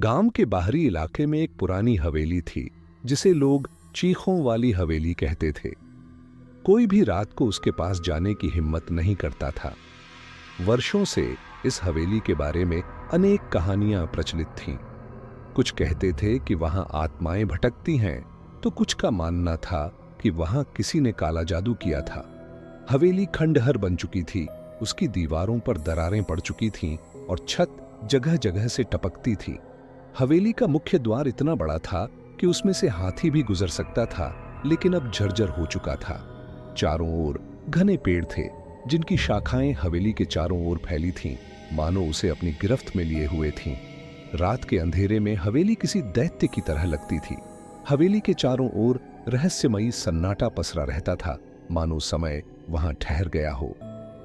गांव के बाहरी इलाके में एक पुरानी हवेली थी जिसे लोग चीखों वाली हवेली कहते थे। कोई भी रात को उसके पास जाने की हिम्मत नहीं करता था। वर्षों से इस हवेली के बारे में अनेक कहानियां प्रचलित थीं। कुछ कहते थे कि वहां आत्माएं भटकती हैं, तो कुछ का मानना था कि वहां किसी ने काला जादू किया था। हवेली खंडहर बन चुकी थी, उसकी दीवारों पर दरारें पड़ चुकी थीं और छत जगह जगह से टपकती थी। हवेली का मुख्य द्वार इतना बड़ा था कि उसमें से हाथी भी गुजर सकता था, लेकिन अब जर्जर हो चुका था। चारों ओर घने पेड़ थे जिनकी शाखाएं हवेली के चारों ओर फैली थीं, मानो उसे अपनी गिरफ्त में लिए हुए थीं। रात के अंधेरे में हवेली किसी दैत्य की तरह लगती थी। हवेली के चारों ओर रहस्यमयी सन्नाटा पसरा रहता था, मानो समय वहां ठहर गया हो।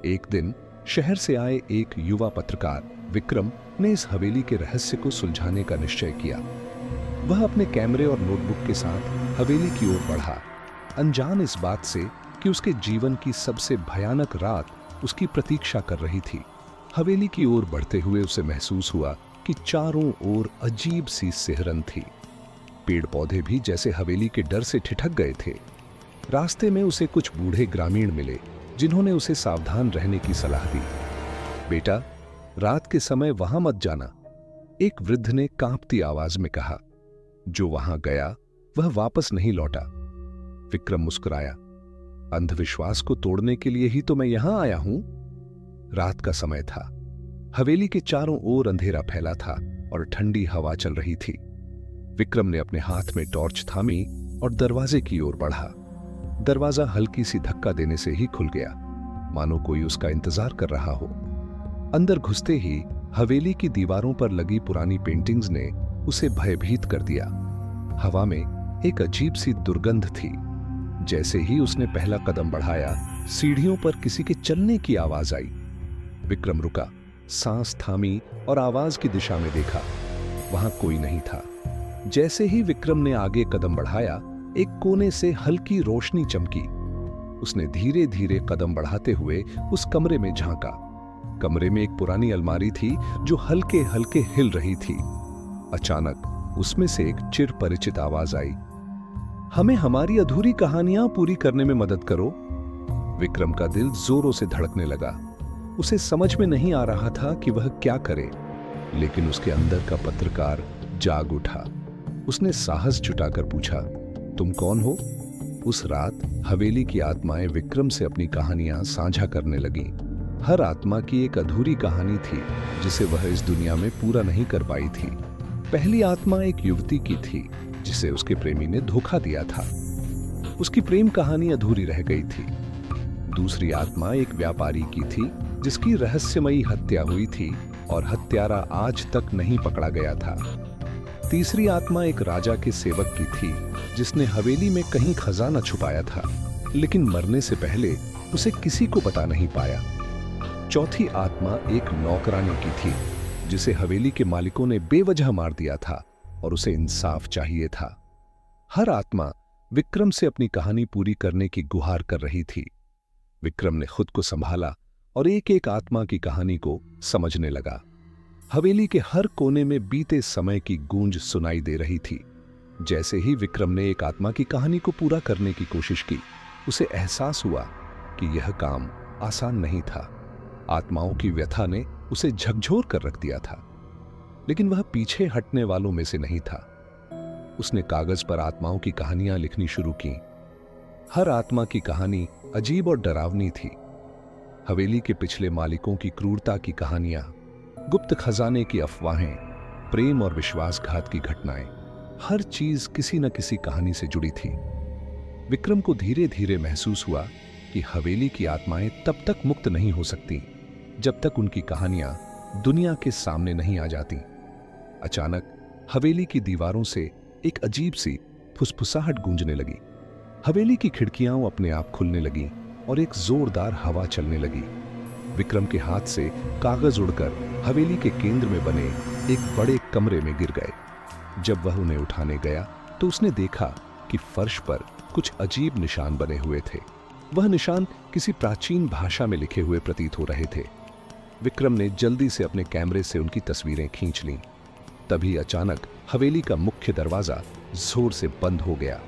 एक दिन शहर से आए एक युवा पत्रकार विक्रम ने इस हवेली के रहस्य को सुलझाने का निश्चय किया। वह अपने कैमरे और नोटबुक के साथ हवेली की ओर बढ़ा, अनजान इस बात से कि उसके जीवन की सबसे भयानक रात उसकी प्रतीक्षा कर रही थी। हवेली की ओर बढ़ते हुए उसे महसूस हुआ कि चारों ओर अजीब सी सिहरन थी। पेड़ पौधे भी जैसे हवेली के डर से ठिठक गए थे। रास्ते में उसे कुछ बूढ़े ग्रामीण मिले जिन्होंने उसे सावधान रहने की सलाह दी। बेटा, रात के समय वहां मत जाना, एक वृद्ध ने कांपती आवाज में कहा। जो वहां गया वह वापस नहीं लौटा। विक्रम मुस्कुराया। अंधविश्वास को तोड़ने के लिए ही तो मैं यहां आया हूं। रात का समय था। हवेली के चारों ओर अंधेरा फैला था और ठंडी हवा चल रही थी। विक्रम ने अपने हाथ में टॉर्च थामी और दरवाजे की ओर बढ़ा। दरवाजा हल्की सी धक्का देने से ही खुल गया, मानो कोई उसका इंतजार कर रहा हो। अंदर घुसते ही हवेली की दीवारों पर लगी पुरानी पेंटिंग्स ने उसे भयभीत कर दिया। हवा में एक अजीब सी दुर्गंध थी। जैसे ही उसने पहला कदम बढ़ाया, सीढ़ियों पर किसी के चलने की आवाज आई। विक्रम रुका, सांस थामी और आवाज की दिशा में देखा। वहां कोई नहीं था। जैसे ही विक्रम ने आगे कदम बढ़ाया, एक कोने से हल्की रोशनी चमकी। उसने धीरे धीरे कदम बढ़ाते हुए उस कमरे में झांका। कमरे में एक पुरानी अलमारी थी जो हल्के हल्के हिल रही थी। अचानक उसमें से एक चिर परिचित आवाज आई। हमें हमारी अधूरी कहानियां पूरी करने में मदद करो। विक्रम का दिल जोरों से धड़कने लगा। उसे समझ में नहीं आ रहा था कि वह क्या करे, लेकिन उसके अंदर का पत्रकार जाग उठा। उसने साहस जुटाकर पूछा, तुम कौन हो? उस रात हवेली की आत्माएं विक्रम से अपनी कहानियां साझा करने लगीं। हर आत्मा की एक अधूरी कहानी थी जिसे वह इस दुनिया में पूरा नहीं कर पाई थी। पहली आत्मा एक युवती की थी जिसे उसके प्रेमी ने धोखा दिया था। उसकी प्रेम कहानी अधूरी रह गई थी। दूसरी आत्मा एक व्यापारी की थी जिसकी रहस्यमयी हत्या हुई थी और हत्यारा आज तक नहीं पकड़ा गया था। तीसरी आत्मा एक राजा के सेवक की थी जिसने हवेली में कहीं खजाना छुपाया था, लेकिन मरने से पहले उसे किसी को पता नहीं पाया। चौथी आत्मा एक नौकरानी की थी जिसे हवेली के मालिकों ने बेवजह मार दिया था और उसे इंसाफ चाहिए था। हर आत्मा विक्रम से अपनी कहानी पूरी करने की गुहार कर रही थी। विक्रम ने खुद को संभाला और एक एक आत्मा की कहानी को समझने लगा। हवेली के हर कोने में बीते समय की गूंज सुनाई दे रही थी। जैसे ही विक्रम ने एक आत्मा की कहानी को पूरा करने की कोशिश की, उसे एहसास हुआ कि यह काम आसान नहीं था। आत्माओं की व्यथा ने उसे झकझोर कर रख दिया था, लेकिन वह पीछे हटने वालों में से नहीं था। उसने कागज पर आत्माओं की कहानियां लिखनी शुरू की। हर आत्मा की कहानी अजीब और डरावनी थी। हवेली के पिछले मालिकों की क्रूरता की कहानियां, गुप्त खजाने की अफवाहें, प्रेम और विश्वासघात की घटनाएं, हर चीज किसी न किसी कहानी से जुड़ी थी। विक्रम को धीरे धीरे महसूस हुआ कि हवेली की आत्माएं तब तक मुक्त नहीं हो सकती जब तक उनकी कहानियां दुनिया के सामने नहीं आ जाती। अचानक हवेली की दीवारों से एक अजीब सी फुसफुसाहट गूंजने लगी। हवेली की खिड़कियां अपने आप खुलने लगी और एक जोरदार हवा चलने लगी। विक्रम के हाथ से कागज उड़कर हवेली के केंद्र में बने एक बड़े कमरे में गिर गए। जब वह उन्हें उठाने गया तो उसने देखा कि फर्श पर कुछ अजीब निशान बने हुए थे। वह निशान किसी प्राचीन भाषा में लिखे हुए प्रतीत हो रहे थे। विक्रम ने जल्दी से अपने कैमरे से उनकी तस्वीरें खींच लीं। तभी अचानक हवेली का मुख्य दरवाजा जोर से बंद हो गया।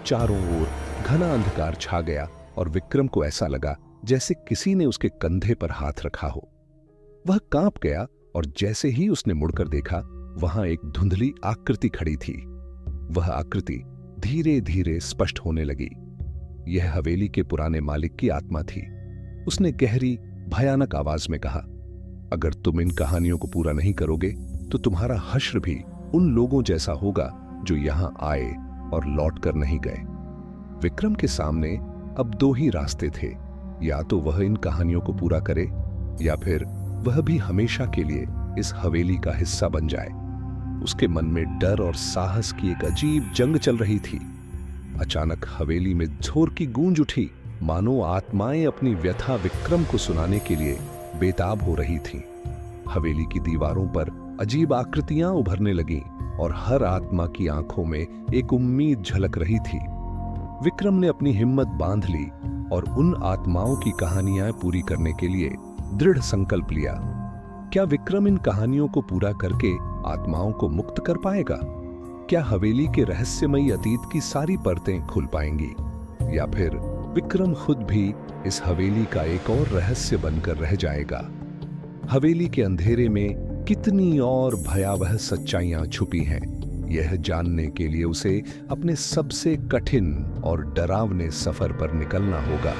चारों ओर घना अंधकार छा गया और विक्रम को ऐसा लगा जैसे किसी ने उसके कंधे पर हाथ रखा हो। वह कांप गया और जैसे ही उसने मुड़कर देखा, वहां एक धुंधली आकृति खड़ी थी। वह आकृति धीरे धीरे स्पष्ट होने लगी। यह हवेली के पुराने मालिक की आत्मा थी। उसने गहरी भयानक आवाज में कहा, अगर तुम इन कहानियों को पूरा नहीं करोगे तो तुम्हारा हश्र भी उन लोगों जैसा होगा जो यहां आए और लौट कर नहीं गए। विक्रम के सामने अब दो ही रास्ते थे, या तो वह इन कहानियों को पूरा करे या फिर वह भी हमेशा के लिए इस हवेली का हिस्सा बन जाए। उसके मन में डर और साहस की एक अजीब जंग चल रही थी। अचानक हवेली में जोर की गूंज उठी, मानो आत्माएं अपनी व्यथा विक्रम को सुनाने के लिए बेताब हो रही थीं। हवेली की दीवारों पर अजीब आकृतियां उभरने लगीं और हर आत्मा की आंखों में एक उम्मीद झलक रही थी। विक्रम ने अपनी हिम्मत बांध ली और उन आत्माओं की कहानियां पूरी करने के लिए दृढ़ संकल्प लिया। क्या विक्रम इन कहानियों को पूरा करके आत्माओं को मुक्त कर पाएगा? क्या हवेली के रहस्यमयी अतीत की सारी परतें खुल पाएंगी, या फिर विक्रम खुद भी इस हवेली का एक और रहस्य बनकर रह जाएगा? हवेली के अंधेरे में कितनी और भयावह सच्चाइयां छुपी हैं, यह जानने के लिए उसे अपने सबसे कठिन और डरावने सफर पर निकलना होगा।